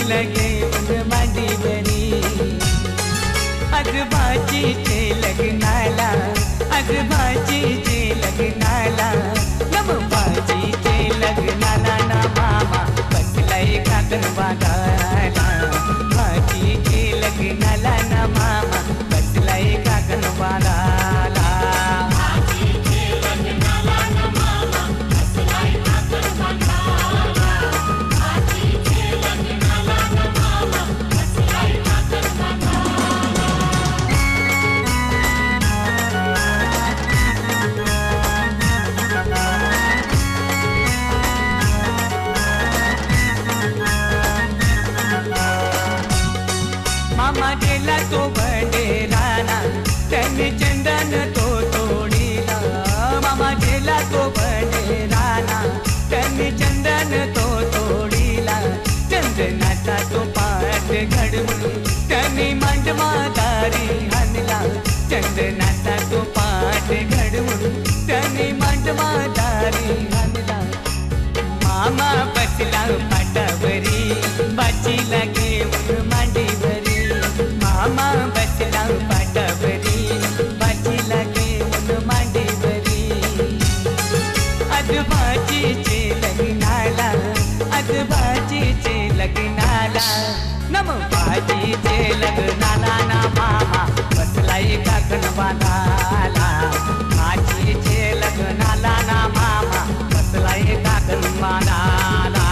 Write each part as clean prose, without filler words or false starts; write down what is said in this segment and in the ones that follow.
लगे उन मांडीवरी आज भाजीचे लग्नाला आज भाजीचे लग्नाला नम भाजीचे लग्नाला ना मामा बसलाय काकण बांधायला भाजीचे लग्नाला ना मामा बसलाय काकण बांधायला मामा गेला तो बंडेराना त्यांनी चंदन तो तोडीला मामा गेला तो बंडेराना त्यांनी चंदन तो तोडीला चंदनाचा तो पाठ घडवून त्यांनी मांडमादारी आणला चंदनाचा तो पाठ घडवून त्यांनी मांडमादारी आणला मामा बसला पाटावरी बाचीला घेऊन मांडीवरी मामा बसला पाटावरी बाचीला घेऊन मांडीवरी आज भाजीचे लग्नाला आज भाजीचे लग्नाला नम भाजीचे लग्नाला ना मामा बसलाय काकण बांधाला भाजीचे लग्नाला ना मामा बसलाय काकण बांधाला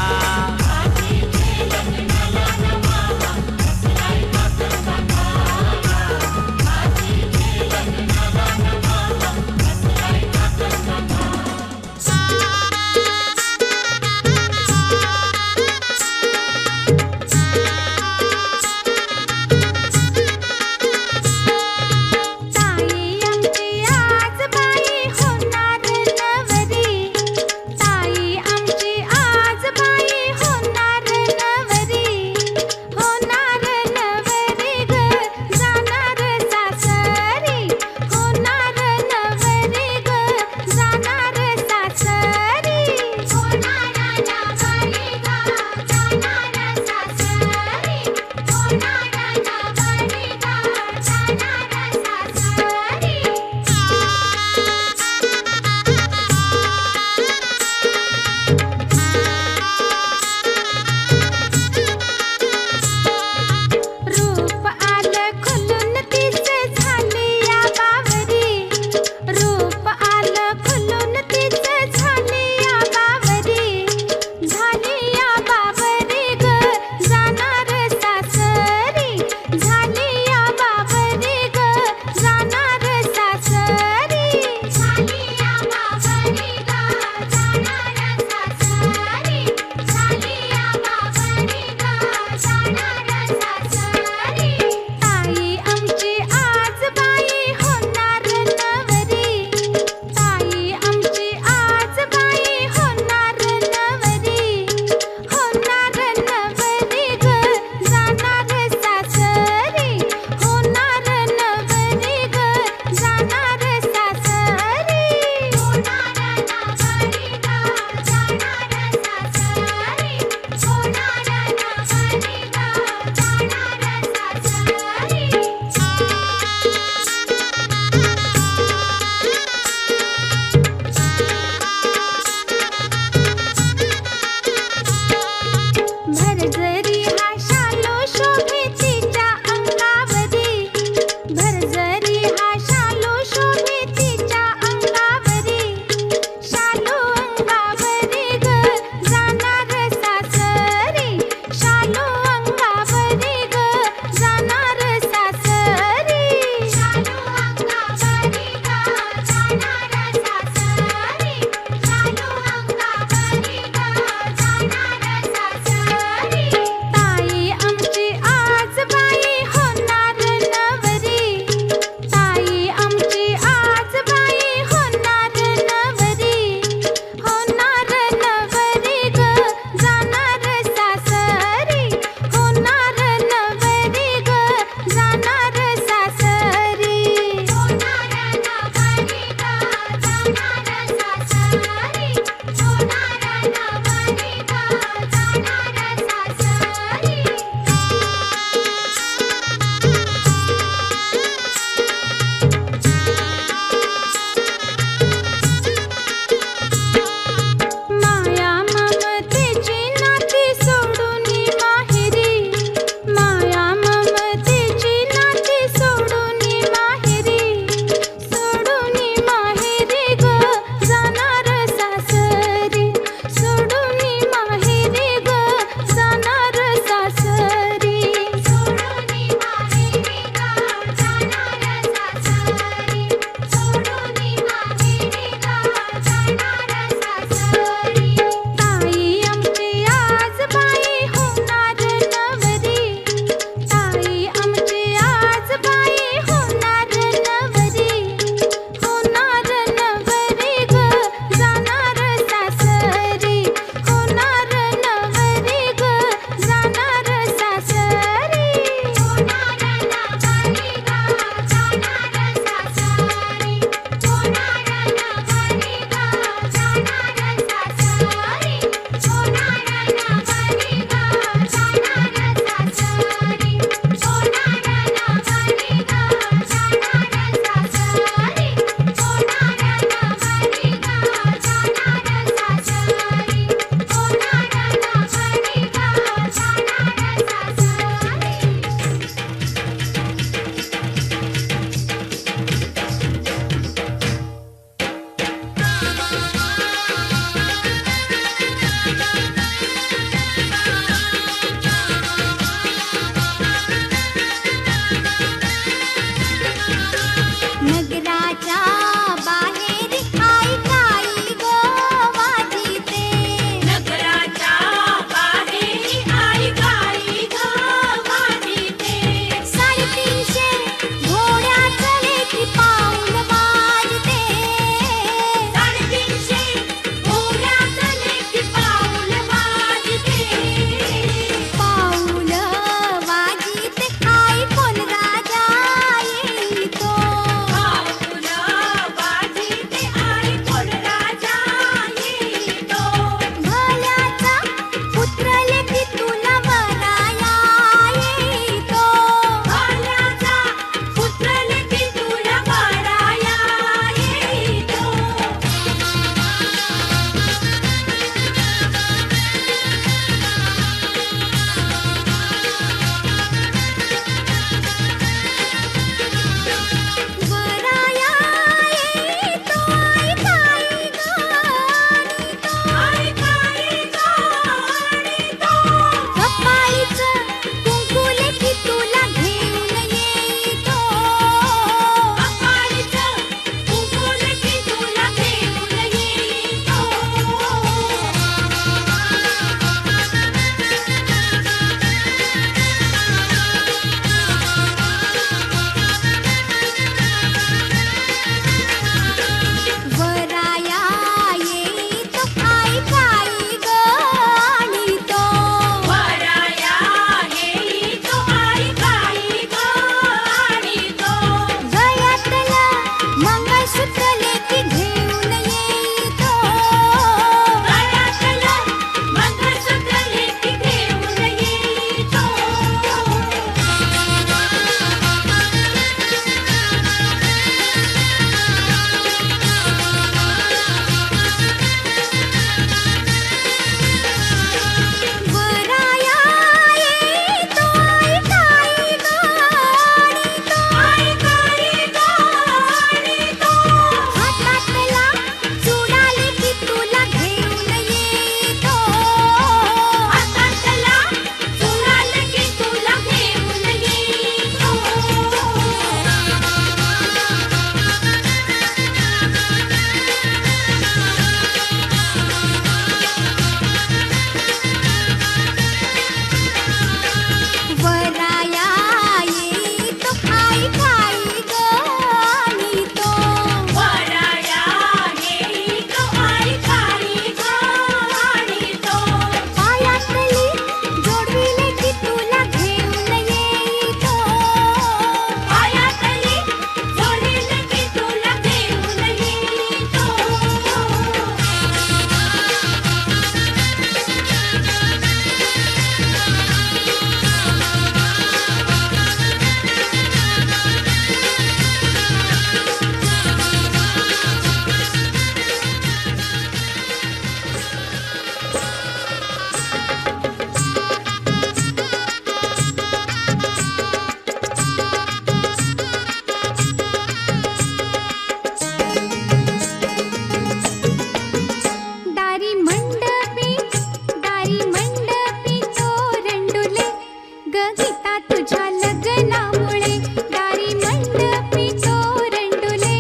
गीता तुझ्या लग्नामुळे दारी मंडपी तोरंडुले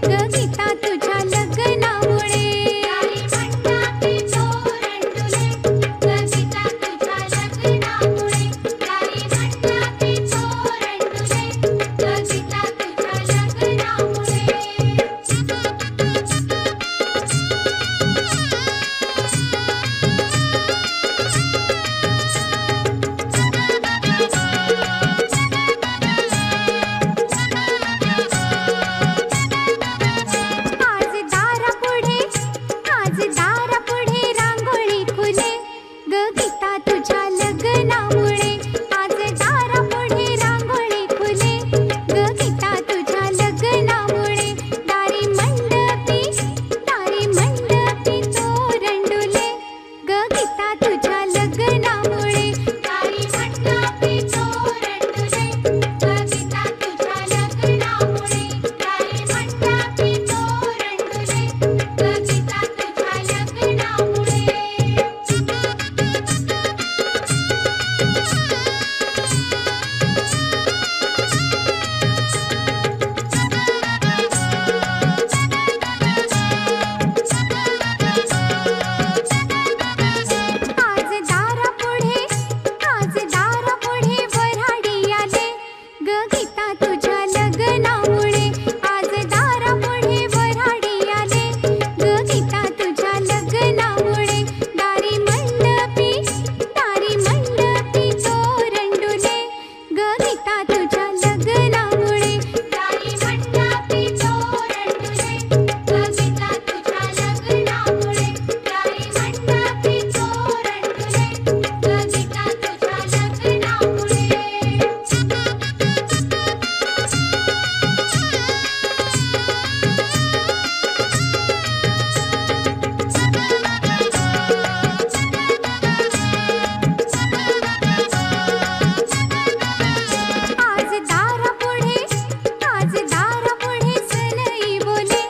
ग गीता तुझ्या लग्नामुळे दारी मंडपी तोरंडुले ग गीता तुझ्या लग्नामुळे दारी मंडपी तोरंडुले ग गीता तुझ्या लग्नामुळे आज दारापुढे रांगोळी फुले ग गीता तुझ्या लग्नामुळे आज दारापुढे रांगोळी फुले ग गीता तुझ्या लग्नामुळे दारी मंडपी तोरंडुले ग गीता तुझ्या लग्नामुळे दारी मंडपी तोरंडुले ग गीता तुझ्या लग्नामुळे दारी मंडपी तोरंडुले ग गीता तुझ्या लग्नामुळे आज दारापुढे वऱ्हाडी आले ग गीता तुझ्या लग्नामुळे आज दारापुढे वऱ्हाडी आले ग गीता तुझ्या लग्नामुळे दारी मंडपी तोरंडुले ग गीता तुझ्या लग्नामुळे दारी मंडपी तोरंडुले ग गीता तुझ्या लग्नामुळे दारी मंडपी तोरंडुले ग गीता तुझ्या लग्नामुळे आज दारापुढे सनई बोले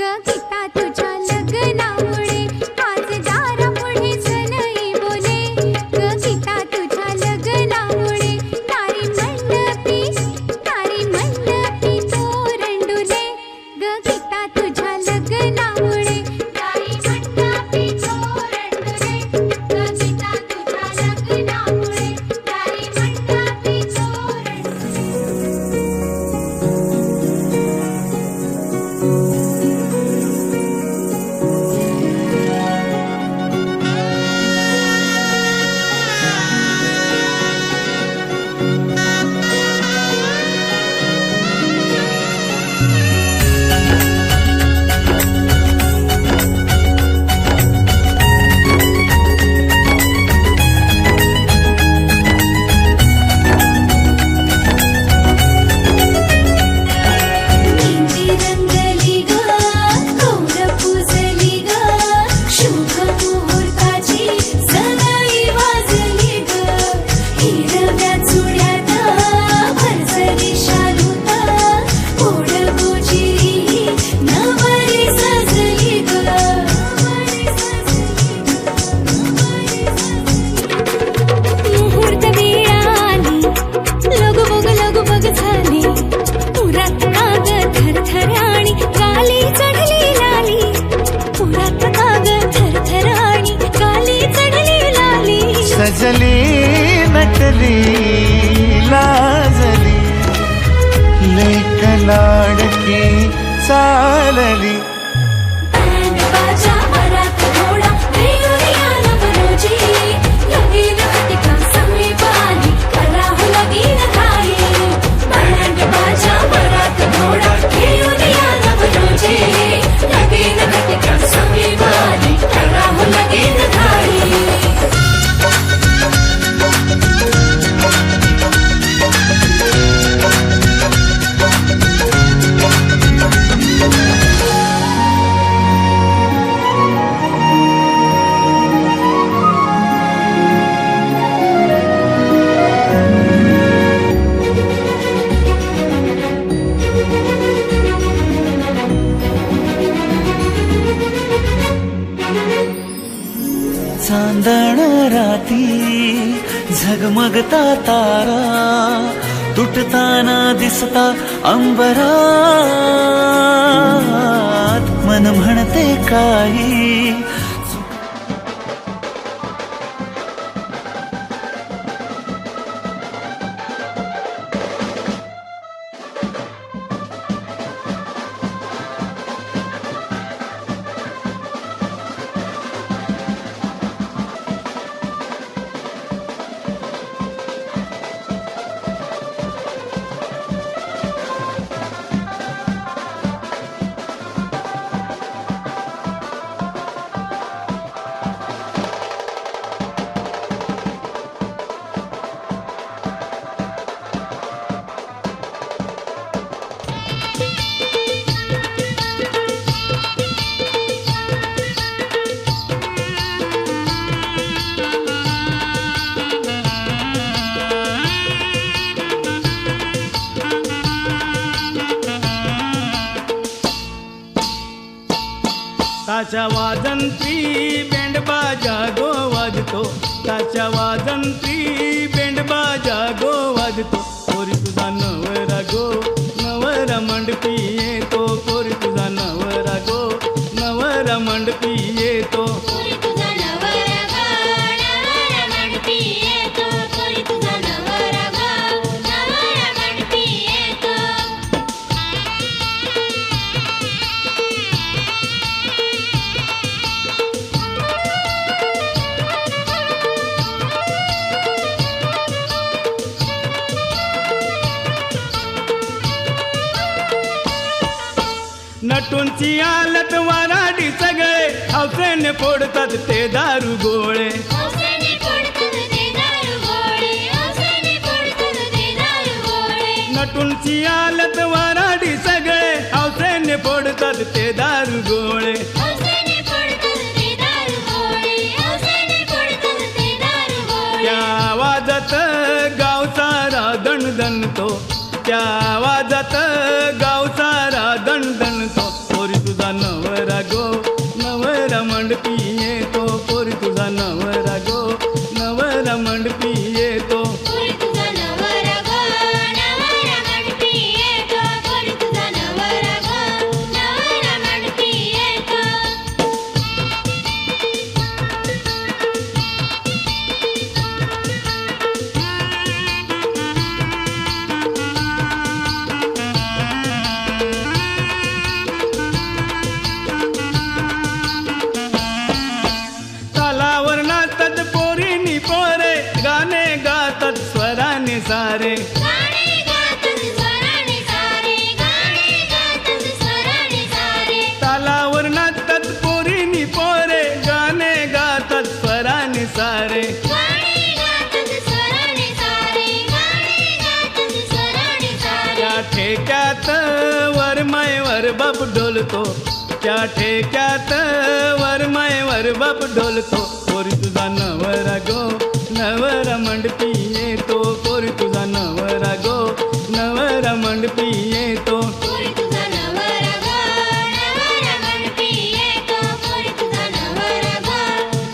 ग गीता तुझ्या लग्नामुळे आज दारापुढे सनई बोले ग गीता तुझ्या लग्नामुळे दारी मंडपी तोरंडुले ग गीता तुझ्या लग्नामुळे दारी मंडपी तोरंडुले ग गीता तुझ्या लग्नामुळे दारी मंडपी तोरंडुले मेहंदी रंगली ग कौर पूजली ग शुभ मुहूर्ताची सनई वाजली ग हिरव्या चुड्यात भरसरी शालूत ओढ गोजिरी नवरी सजली ग मुहूर्त वेळ आली लगबग झाली पुरात काग थरथर आणि गाली चढली लाली पुरात काग थरथर आणि गाली चढली लाली सजली नटली लाजली लेक लाडकी चालली बँड बाजा वरात घोडा रेवरिया नवरोजी लगीन घटिका समीपाली कराहू लगीन घाई बँड बाजा वरात घोडा रेवरिया नवरोजी लगीन घटिका समीपाली कराहू लगीन घाई झगमगता तारा तुटताना दिसता अंबरात मन म्हणते काही ताच्या वाजंत्री बँड बाजा गो वाजतो ताच्या वाजंत्री बँड बाजा गो वाजतो पोरी तुझा नवरा गो नवरा मंडपी येतो पोरी तुझा नवरा गो नवरा मंडपी येतो पोरी तुझा नवरा गो नवरा मंडपी येतो पोरी तुझा नवरा गो नवरा मंडपी येतो नटूंची आलत वराडी सगळे हौसेने फोडतात ते दारू गोळे हौसेने फोडतात ते दारू गोळे हौसेने फोडतात ते दारू गोळे नटूंची आलत वराडी सगळे हौसेने फोडतात ते दारू गोळे हौसेने फोडतात ते दारू गोळे हौसेने फोडतात ते दारू गोळे त्या आवाजात गाव सारा दणदणतो त्या आवाजात गाव सारा दणदणतो पोरी तुझा नवरा गो नवरा मंडपी येतो पोरी तुझा नवरा गो नवरा मंडपी येतो पोरी तुझा नवरा गो नवरा मंडपी येतो पोरी तुझा नवरा गो नवरा मंडपी येतो तालावर नाचतात पोरीनी पोरे गाणे गातात स्वराने सारे गाणे गातात स्वराने सारे गाणे गातात स्वराने सारे तालावर नाचतात पोरीनी पोरे गाणे गातात स्वराने सारे गाणे गातात स्वराने सारे गाणे गातात स्वराने सारे त्या ठेक्यात वरमायवर बाप डोलतो त्या ठेक्यात वरमायवर बाप डोलतो पोरी तुझा नवरा गो नवरा मंडपी येतो पोरी तुझा नवरा गो नवरा मंडपी येतो पोरी तुझा नवरा गो नवरा मंडपी येतो पोरी तुझा नवरा गो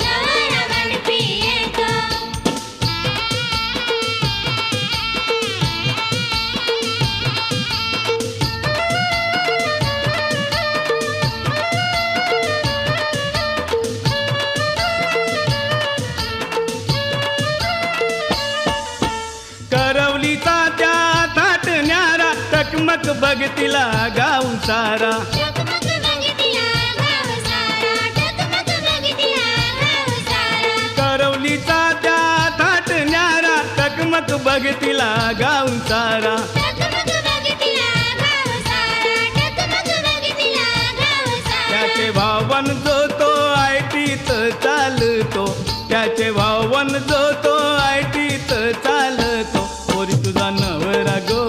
नवरा मंडपी येतो करवलीचा त्या थाटण्यारा टकमक बघतिला गाव सारा टकमक बघतिला गाव सारा टकमक बघतिला गाव सारा करवलीचा त्या थाटण्यारा टकमक बघतिला गाव सारा टकमक बघतिला गाव सारा टकमक बघतिला गाव सारा त्याचे भावन जो तो आयटीत चालतो त्याचे भावन जो तो आयटीत चालतो पोरी तुझा नवरा गो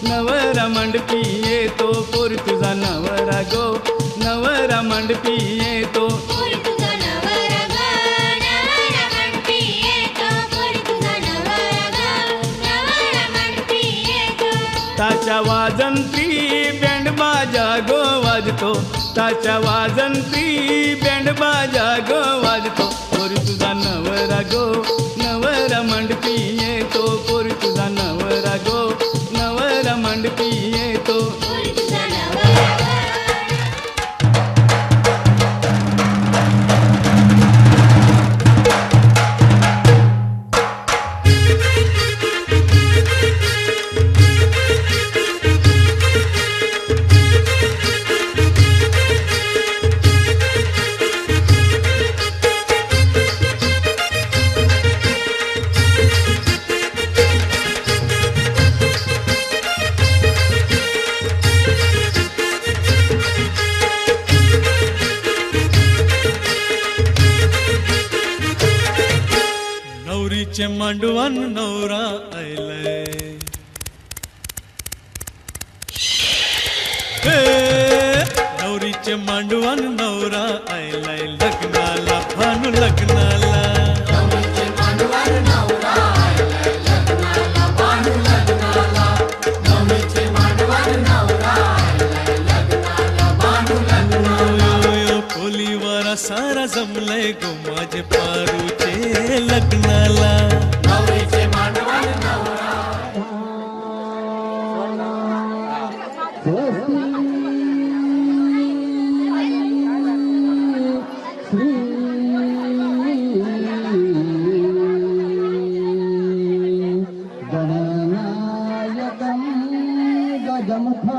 नवरा मंडपी येतो पोरी तुझा नवरा गो नवरा मंडपी येतो पोरी तुझा नवरा गो नवरा मंडपी येतो पोरी तुझा नवरा गो नवरा मंडपी येतो ताच्या वाजंत्री बँड बाजा गो वाजतो ताच्या वाजंत्री बँड बाजा गो वाजतो पोरी तुझा नवरा गो नवरा मंडपी येतो मांडवान नवरा आयलाय. नवरीचे मांडवान नवरा आयलाय लग्नाला भानू लग्नाला. पोलीवारा सारा जमलाय गो माझे पारूचे लग्नाला. गणनायकं गजमुखा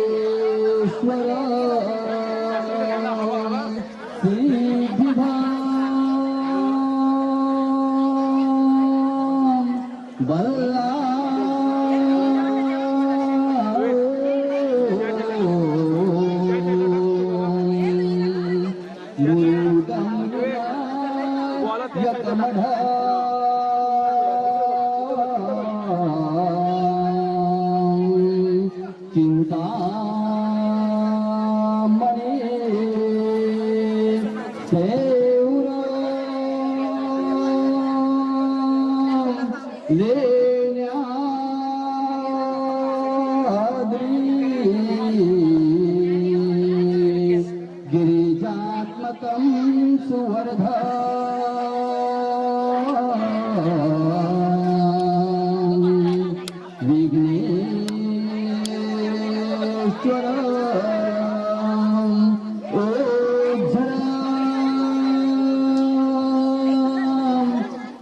मोरेश्वरा सिद्धिधाम बल्ला चिंतामणी गिरिजात्मकं सुवर्धा विघ्नेश्वर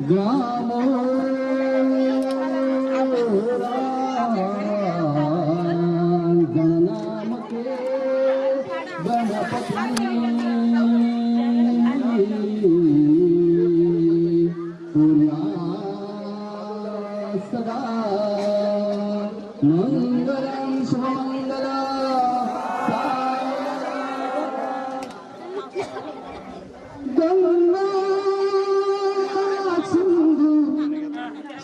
ग्रामो गणनामके गणपति पुर्या सदा मंगलं सुमंगला गंगा सिंधु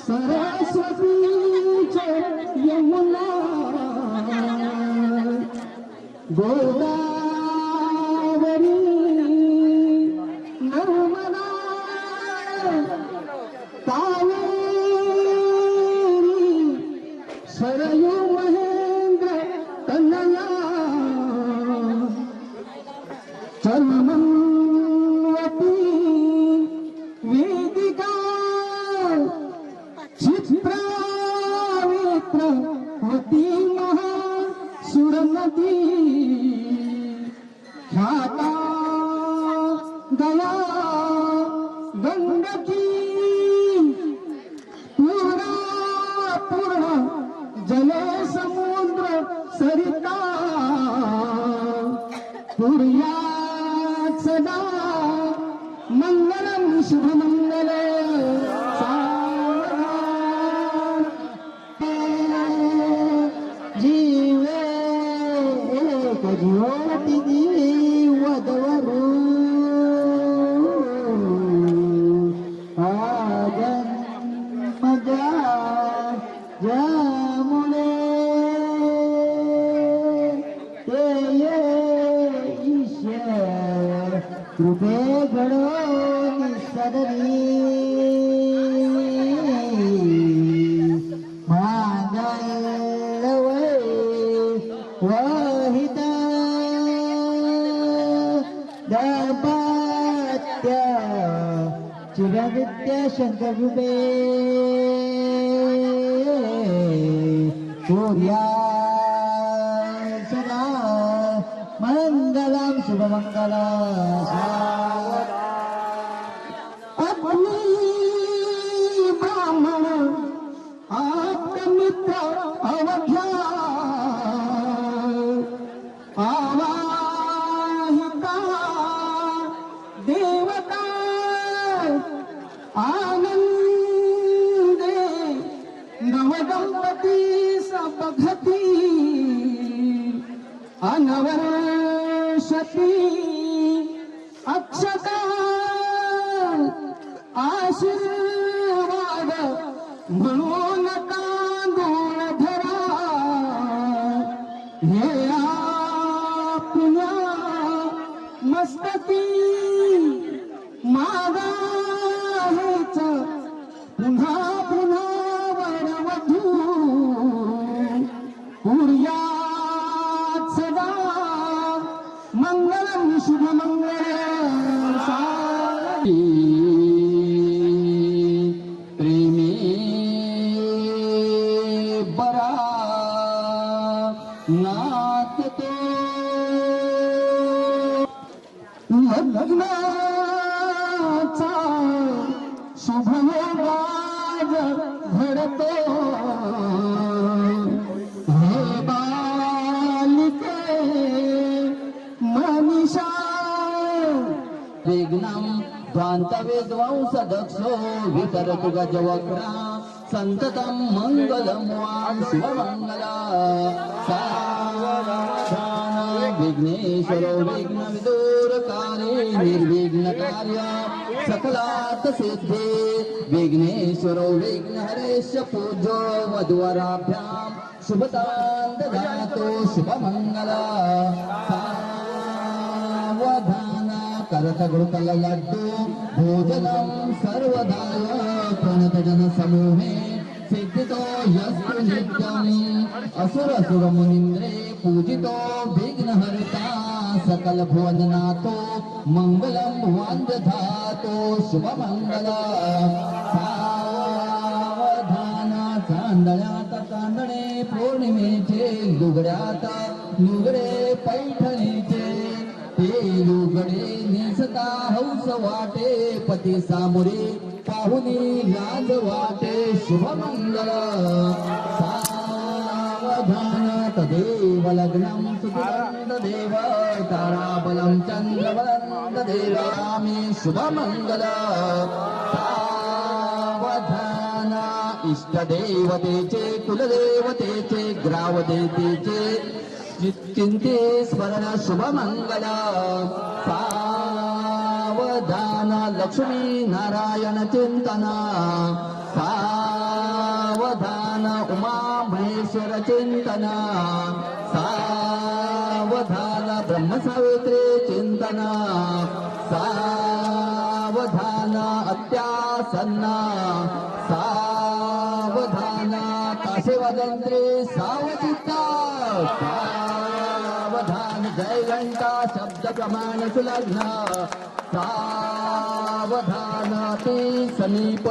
सरस्वती च यमुना गोदावरी नर्मदा कावेरी सरयू महेंद्र कन्या चर्मन्वती वेदिका क्षिप्रावित्रवती महासुरनदी ख्याता गया गंडकी पूर्ण पूर्ण जले समुद्र सरिता पुर्या सदा मंगलम शुभमंगले जीवे एक ज्योति वधवरू आजन मजा जमुने ते ये ईश्वर कृपे घडो निसदरी मांगल्य वहित दाम्पत्य चिरविद्या शंकर रूपे सूर्या सदा मंगलम शुभमंगला अग्नि ब्राह्मण आत्ममित्र अवध्या आवाहिता देवता आनंदे नवदंपती सपघती नववर्षती अक्षता आशीर्वाद म्हणून तांदूळ धरा हे आपल्या मस्तकी मागाहेच पुन्हा पुन्हा वरवधू उर्यात सदा मंगलम शुभमंगल प्रेमी बरा नात तो लग्नाचा शुभयोग आज घडतो हे बालिके मनीषा वेगनम ध्वांतवेद्वांस दक्षो वितरतु गजवक्रा संततम मंगलम वां शिवमंगला सावधान विघ्नेश्वरो विघ्न विदूरकारे निर्विघ्न कार्य सकलात सिद्धे विघ्नेश्वरो विघ्न हरेश पूजो वधुवराभ्याम शुभतां ददातु शुभमंगला सावधान करत गुरुकल लड्डू भोजनं सर्वदाय प्रणत जन समूहे सिद्धितो यस्तु नित्यम् असुर असुर मुनिन्द्रे पूजितो विघ्नहर्ता सकल भुवननाथो मंगलम वंदधातो शुभमंगला सावधान चांदण्यात चांदणे पौर्णिमेचे लुगड्यात लुगडे पैठणीचे ते लुगडे नेसता हौस वाटे पती सामुरे पाहुनी लाज वाटे शुभमंगल सावधान तदेव लग्नं सुखदं देव ताराबलं चंद्रबलं देवामि शुभमंगल सावधान इष्टदेवतेचे कुलदेवतेचे ग्रामदेवतेचे चिंते स्मरण शुभमंगल सावधान लक्ष्मी नारायण चिंतना सावधान उमा महेश्वर चिंतना सावधान ब्रह्म सावित्री चिंतना सावधान अत्यासन्ना सावधान काशेवादंत्री सावचित्ता सावधान जय घंटा शब्द प्रमाण सुलग्न सावधान अति समीप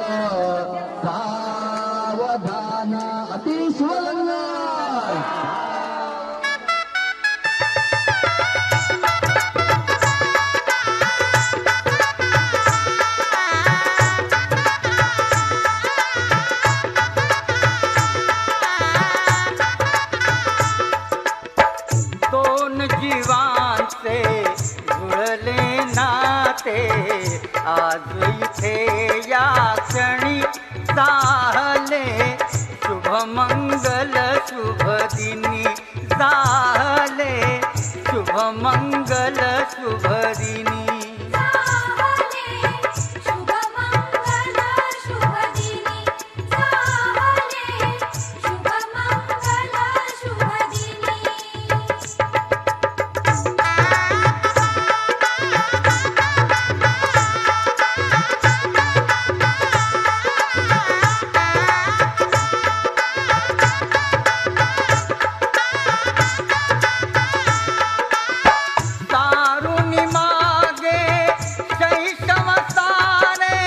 सावधान अति सुलग्न दोन जीवांचे जुळले नाते आज इथे या क्षणी झाले शुभमंगल शुभदिनी झाले शुभमंगल शुभदिनी शुभमंगल शुभदिनी शुभमंगल शुभदिनी तारुणी मागे शैशव सारे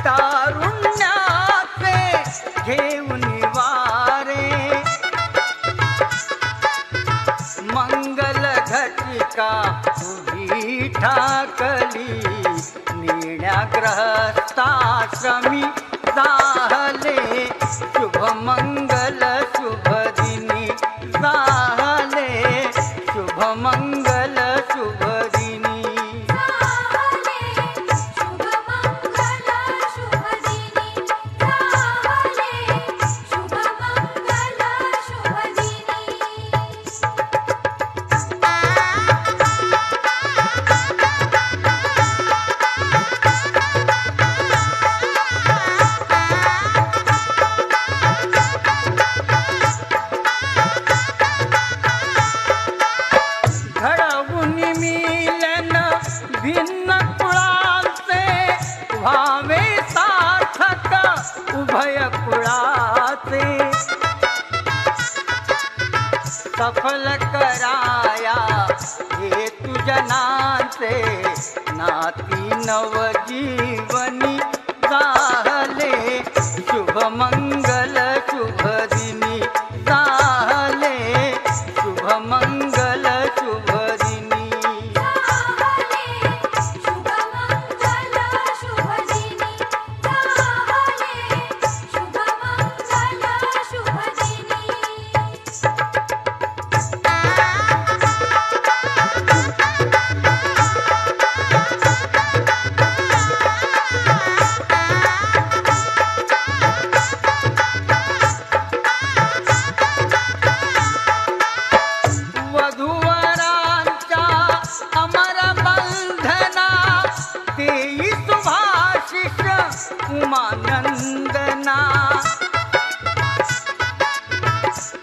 तारुण्याचे घेऊन वारे मंगल घटिका उभी ठाकली निण्याग्रहस्ताश्रमी झाले शुभमंगल शुभदिनी झाले शुभमंगल शुभदिनी शुभमंगल शुभदिनी शुभमंगल शुभदिनी नाही मिलन भिन्न कुळाचे व्हावे सार्थक उभय कुळाचे सफल कराया हे तुजनाचे नाती नवजीवनी जाहले शुभ मंगल शुभ दिनी जाहले शुभ मंगल शुभ दिनी शुभ मंगल शुभ दिनी जाहले शुभ मंगल शुभ दिनी वधूवरांच्या अमर बंधना देई सुभाशिष उमानंदना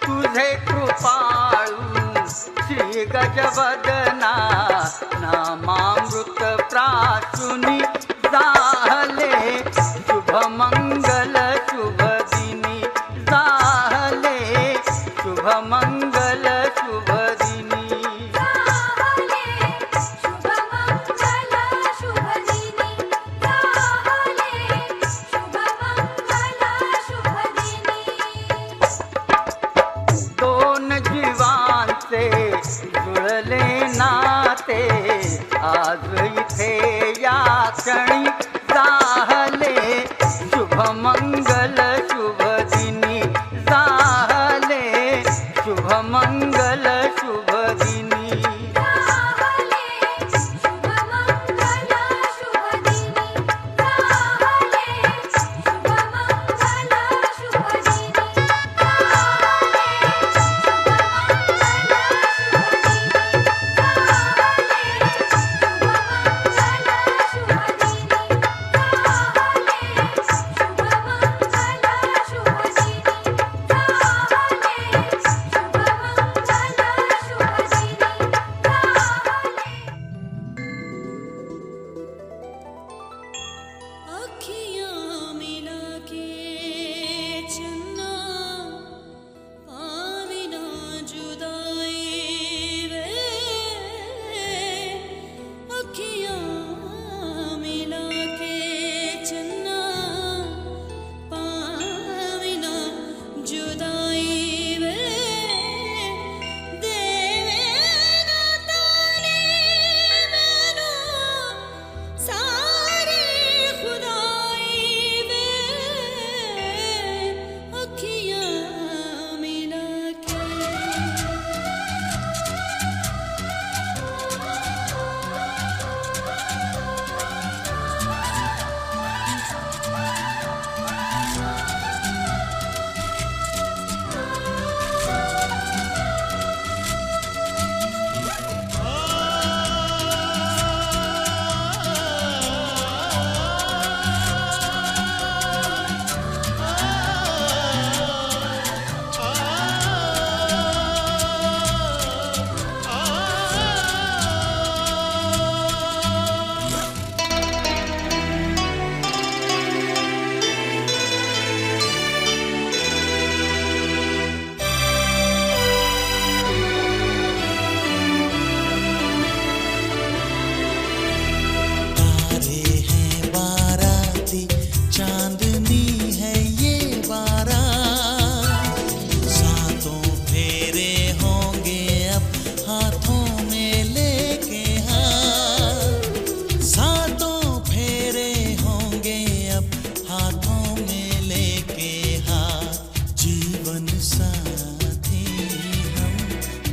तुझे कृपाळू श्री गजवदना नामामृत प्रासुनी जाहले शुभ मंगल शुभ दिनी जाहले शुभ मंगल शुभ दिनी जाहले शुभ मंगल शुभ दिनी जाहले शुभ मंगल शुभ दिनी दोन जीवांचे जुळले नाते आज इथे या क्षणी जाहले शुभ मंगल शुभ दिनी जाहले शुभ मंगल शुभ दिनी जाहले शुभ मंगल शुभ दिनी जाहले शुभ मंगल शुभ दिनी जाहले अखियाँ मिला के चन्ना पाविना जुदाई वे अखियाँ मिला के चन्ना पाविना जुदाई वे देवे ना ताने मैनू सारी खुदाई वे अखियाँ मिला के तारे हैं बाराती चांदनी है ये बारात सातों फेरे होंगे अब हाथों में लेके हाथ सातों फेरे होंगे अब हाथों में लेके हाथ जीवन साथी हम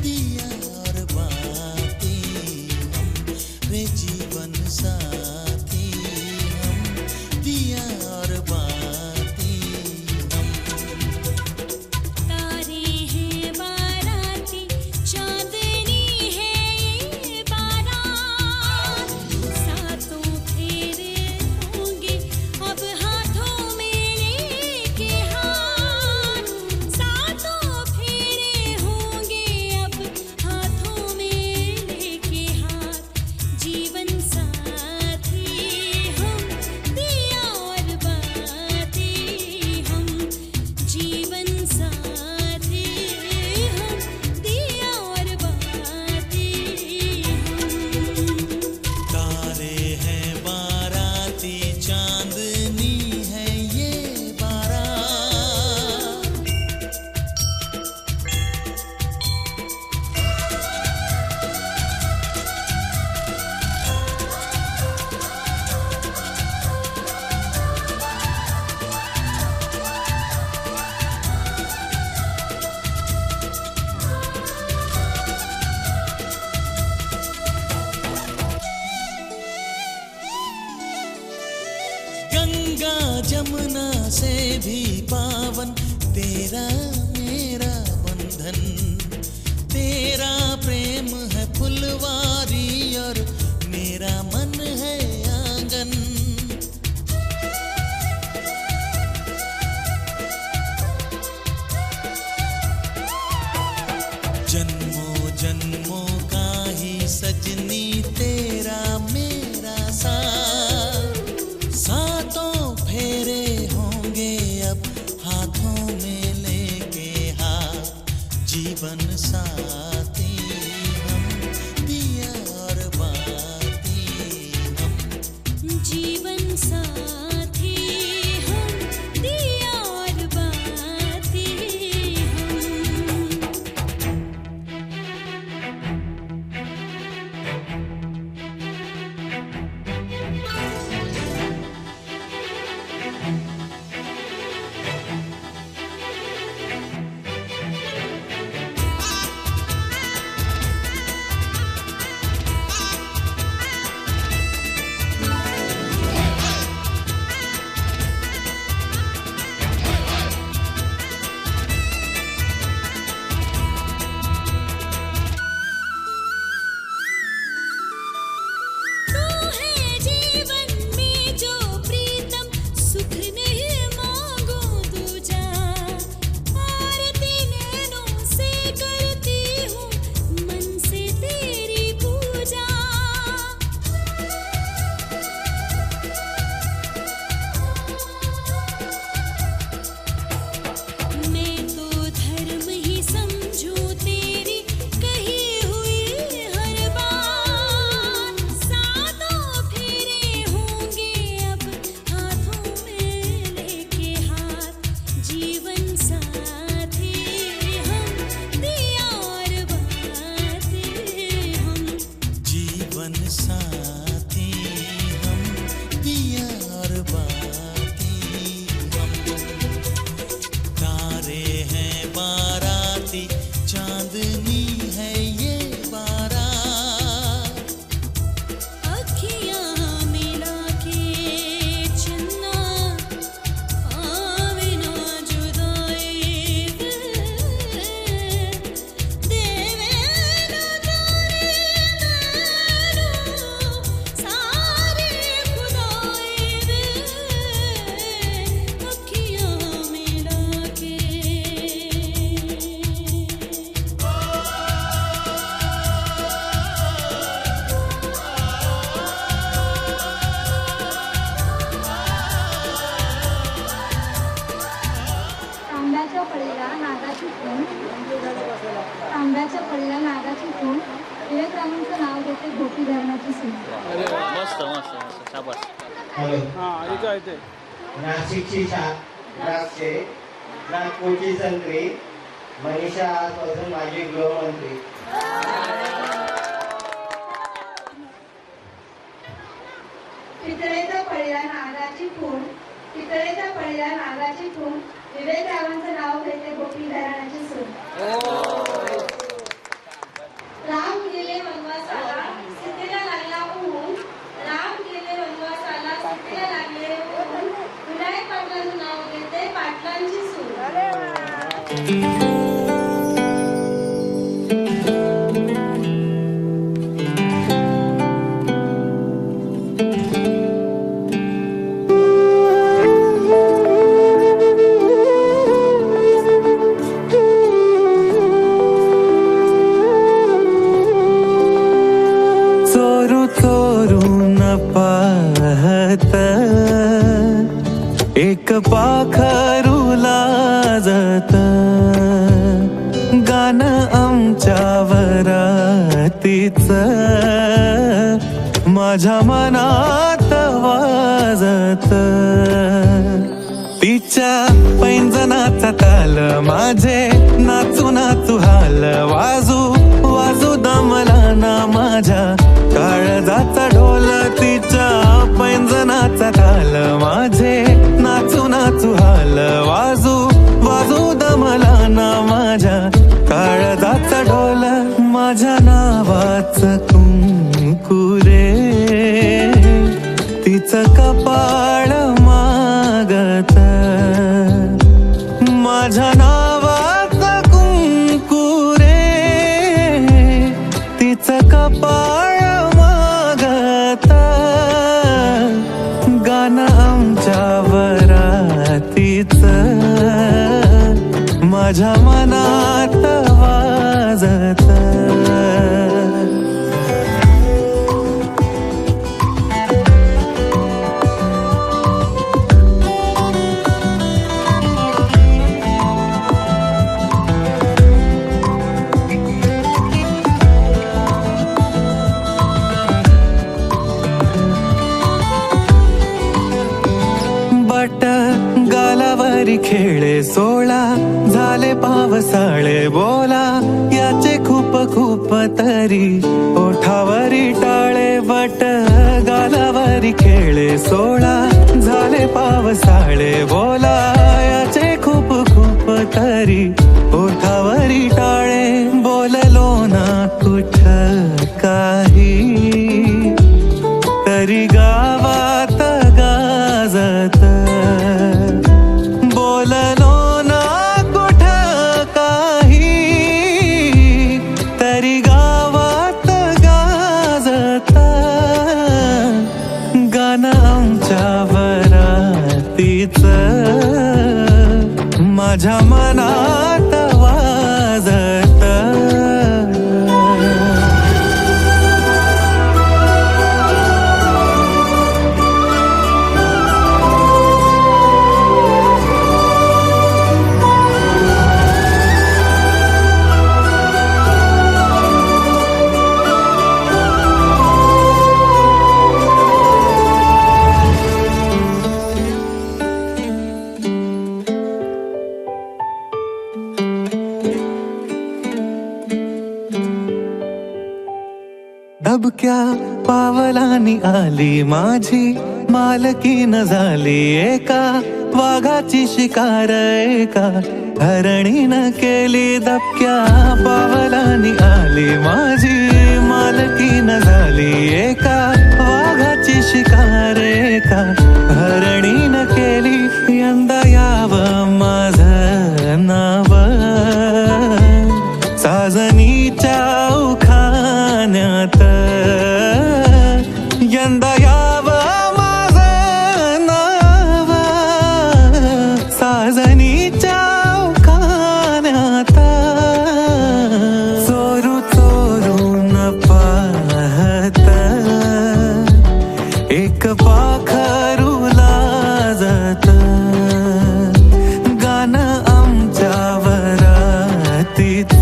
दिया और बाती हम रे जीवन साथी हम दिया और बाती हम तारे हैं बाराती चांदनी है ये बारात सातों फेरे होंगे अब हाथों में लेके हाथ सातों फेरे होंगे अब हाथों में लेके हाथ भी पावन तेरा मेरा बंधन। तेरा प्रेम है फुलवारी और मेरा मन है आंगन। जन्मों जन्मों का ही सजनी तेरा मेरा साथ। सातों फेरे होंगे अब हाथों में लेके हाथ। जीवन साथी हम दिया और बाती हम। जीवन साथी हम दिया और बाती हम। तू है जीवन में जो प्रीतम सुख नहीं मांगो दूजा। आरती नैनों से करती हूँ मन से तेरी पूजा। मैं तो धर्म ही समझूं तेरी कही हुई हर बात। सातों फेरे होंगे अब हाथों में लेके हाथ। जीवन साथी हम दिया और बाती हम। जीवन साथी हम दिया और बाती हम। तारे हैं बाराती चांदनी है ये बारात। अखियाँ मिला के चन्ना आवे ना जुदाई देवे ना जाने नैनों सारे खुदाई अखियाँ मिला के। तांब्याच्या पळीला नागाची खून. तांब्याच्या पळीला नागाची खून. विवेक रावांचं नाव घेते गोपी धरणाची सून. मस्त मस्त मस्त शाबास. नाशिकची द्राक्षे, नागपूरची संत्री, मनीषा आजपासून माजी गृहमंत्री. पितळेच्या पळीला नागाची खून. पितळेच्या पळीला नागाची खून. विवेक रावांचं नाव घेते गोपी धरणाची सून. राम गेले वनवासाला सीतेला लागला ऊन. राम गेले वनवासाला सीतेला लागले ऊन. विनायक पाटलांचं नाव घेते पाटलांची सून. चोरू चोरून पाहत एक पाखरू लाजत. गाणं आमच्या वरातीच माझ्या मनात वाजत. तिच्या पैंजनाचा ताल माझे नाचू नाचू हाल. वाजू वाजू दमला ना माझ्या काळजाचा ढोल. तिच्या पैंजनाचा ताल माझे नाचू नाचू हाल. वाजू वाजू दमला ना माझ्या काळजाचा ढोल. माझ्या नावाचं कुंकुरे तिचं कपाळ मागत. माझ्या मनात वाजत. बट गालावरी खेळे सोळा झाले पावसाळे बोला याचे खूप खूप तरी ओठावरी टाळे. बट गालावरी खेळे सोळा झाले पावसाळे बोला याचे खूप खूप तरी ओठावरी टाळे. बोललो ना कुठ काही तरी गावात गाजत. बोललो ना कुठ काही तरी गावात गाजत. गाणं आमच्या वरातीच माझ्या मनात वाजत. दबक्या पावलानी आली माझी मालकीन झाली एका वाघाची शिकार एका हरणीनं केली. दबक्या पावलानी आली माझी मालकीन झाली एका वाघाची शिकार एका हरणीनं केली. यंदा यावं माझं नाव साजनीच्या उखाण्यात. यंदा यावं माझं नाव साजनीच्या उखाण्यात. चोरू चोरून पाहत एक पाखरू लाजत. गाणं आमच्या वरातीच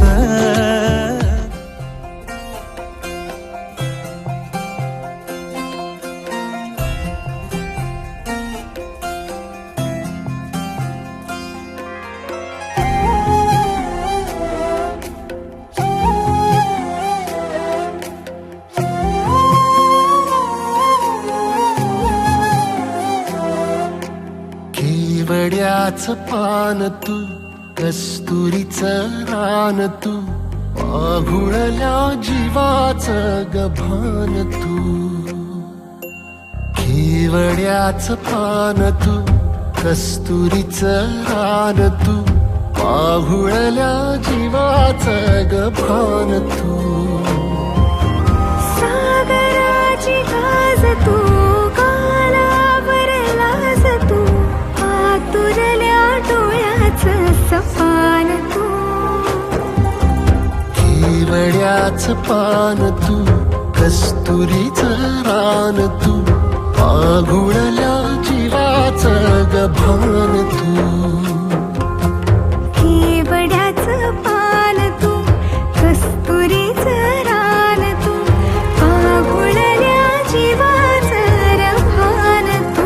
केवड्याच पान तू कस्तुरीचं रान तू पाघुळल्या जीवाचं गभान तू. केवड्याच पान तू कस्तुरीचं रान तू पाघुळल्या जीवाचं गभान तू. सागराची गाज तू कालावर लाज तू आतुरल्या डोळ्याचं सपान तू. केवड्याच पान तू कस्तुरीचं रान तू पाघुळल्या जीवाचं गभान तू. केवड्याचं पान तू कस्तुरीचं रान तू पाघुळल्या जीवाचं रभान तू.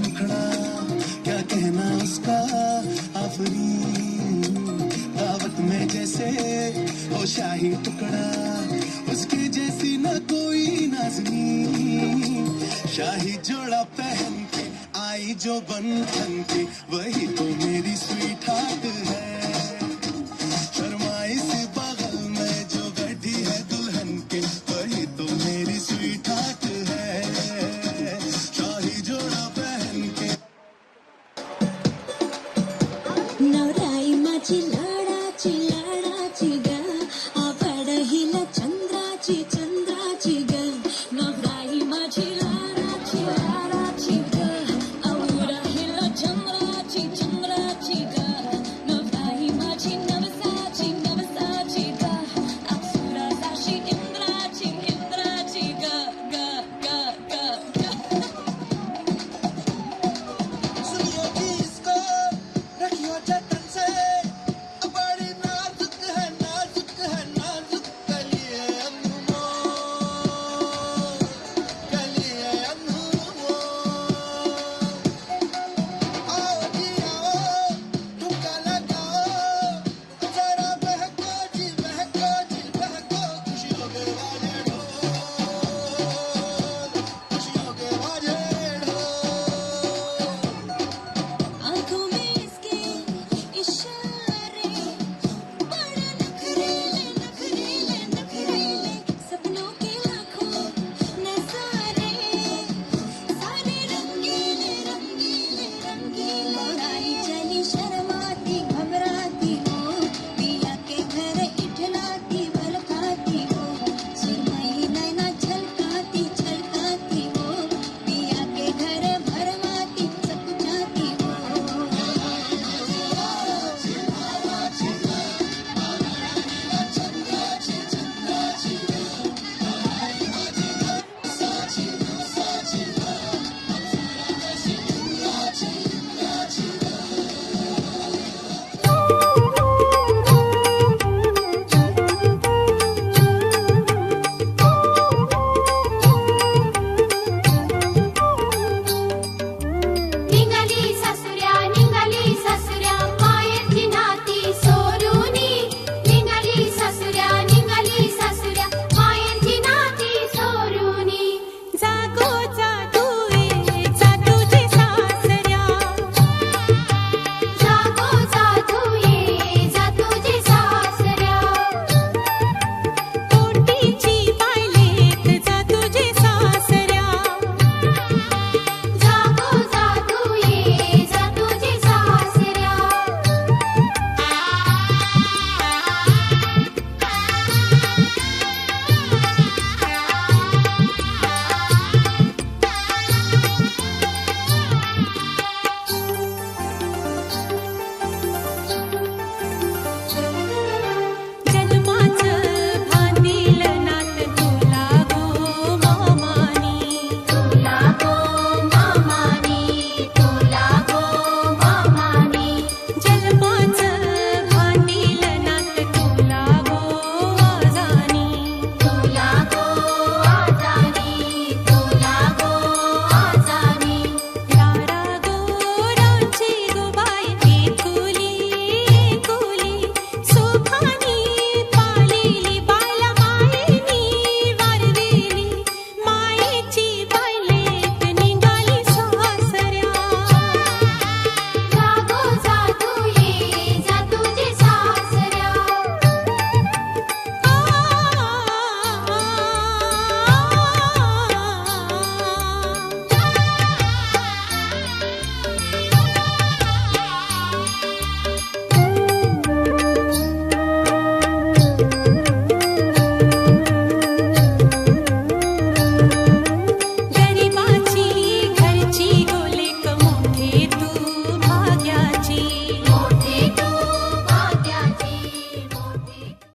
मुखड़ा क्या कहना उसका आफरी दावत में जैसे ओ शाही टुकड़ा उसके जैसी न कोई नाज़नी शाही जोड़ा पहन के आई जो बन ठन के वही तो मेरी स्वीट हार्ट है